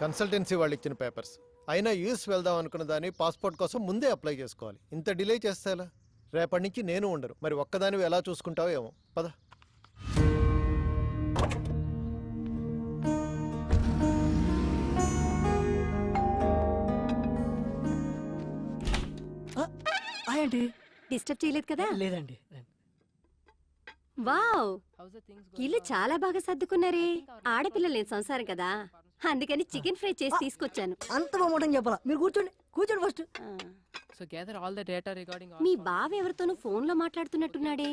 Consultancy వాళ్ళు ఇచ్చిన papers. అయినా యూఎస్ వెళ్దాం అనుకున్న దాన్ని పాస్పోర్ట్ కోసం ముందే అప్లై చేసుకోవాలి. ఇంత డిలే చేస్తే ఎలా? రేపటి నుంచి నేను ఉండరు. మరి ఒక్కదానివి ఎలా చూసుకుంటావో ఏమో. పద. ఏంటి డిస్టర్బ్ చేయలేదు కదా? లేదండి. వావ్, ఇల్లు చాలా బాగా సర్దుకున్నారే. ఆడపిల్ల లేని సంసారం కదా, అందుకని చికెన్ ఫ్రై చేసి తీసుకొచ్చాను. అంత బాగుంటుంది చెప్పాలా? మీరు కూర్చోండి కూర్చోండి ఫస్ట్. మీ బావ ఎవరితోనూ ఫోన్ లో మాట్లాడుతున్నట్టున్నాడే.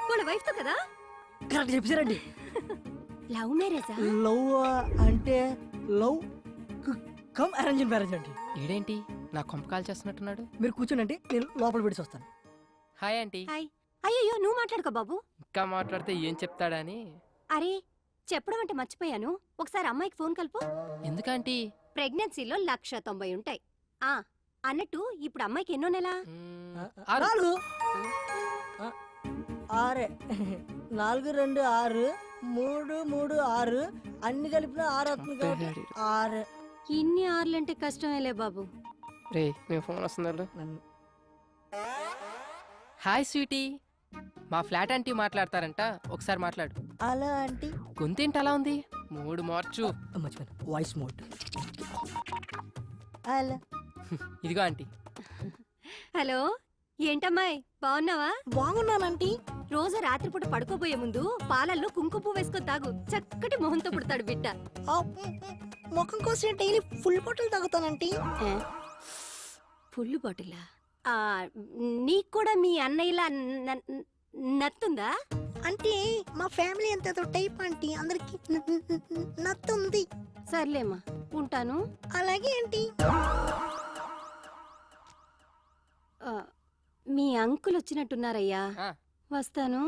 వాళ్ళ వైఫ్ తో కదా? కరెక్ట్ చెప్పారండి. లవ్ మ్యారేజా? లవ్ అంటే లవ్ కమ్ అరేంజ్ మ్యారేజ్ అండి. ఈడేంటి నా కొంప కాల్ చేస్తున్నట్టున్నాడు? మీరు కూర్చోండి, నేను లోపల పెట్టి వస్తాను. Hi aunty. హాయ్. అయ్యో నువ్వు మాట్లాడుకో బాబు. ఇంకా మాట్లాడితే ఏం చెప్తాడని. అరే చెప్పడం అంటే మర్చిపోయాను, ఒకసారి అమ్మాయికి ఫోన్ కలుపు. ఎందుకంటీ? ప్రెగ్నెన్సీలో 190 ఉంటాయి. ఆ అన్నట్టు ఇప్పుడు అమ్మాయికి ఎన్నో నెల? 4 6 4 2 6 3 3 6 అన్ని కలిపిన 6 అవుతుంది కాబట్టి 6. ఇన్ని ఆర్లంటే కష్టమేలే బాబు. రే మేము ఫోన్ వస్తున్నారు. హాయ్ స్వీటీ, మా ఫ్లాట్ ఆంటీ మాట్లాడతారంట, ఒకసారి మాట్లాడు. అలా ఆంటీ గొంతేంటి అలా ఉంది? మూడు మార్చు. మర్చిపోయాను, వాయిస్ మోడ్. అలా ఇదిగో ఆంటీ. హలో, ఏంటమ్మాయి బాగున్నావా? బాగున్నానంటీ. రోజు రాత్రిపూట పడుకోబోయే ముందు పాలల్లో కుంకుమ పువ్వు వేసుకొని తాగు, చక్కటి మొహంతో పుడతాడు బిడ్డ. ముఖం కోసం డైలీ ఫుల్ బాటిల్ తాగుతానంటీ. ఫుల్ బాటిలా? నీకు కూడా మీ అన్నయ్యలా నత్తుందా? అంటే మా ఫ్యామిలీ అంత టైప్ ఆంటీ, అందరికి నత్తుంది. సర్లేమ్మా, ఉంటాను. అలాగే ఆంటీ. మీ అంకుల్ వచ్చినట్టున్నారయ్యా, వస్తాను.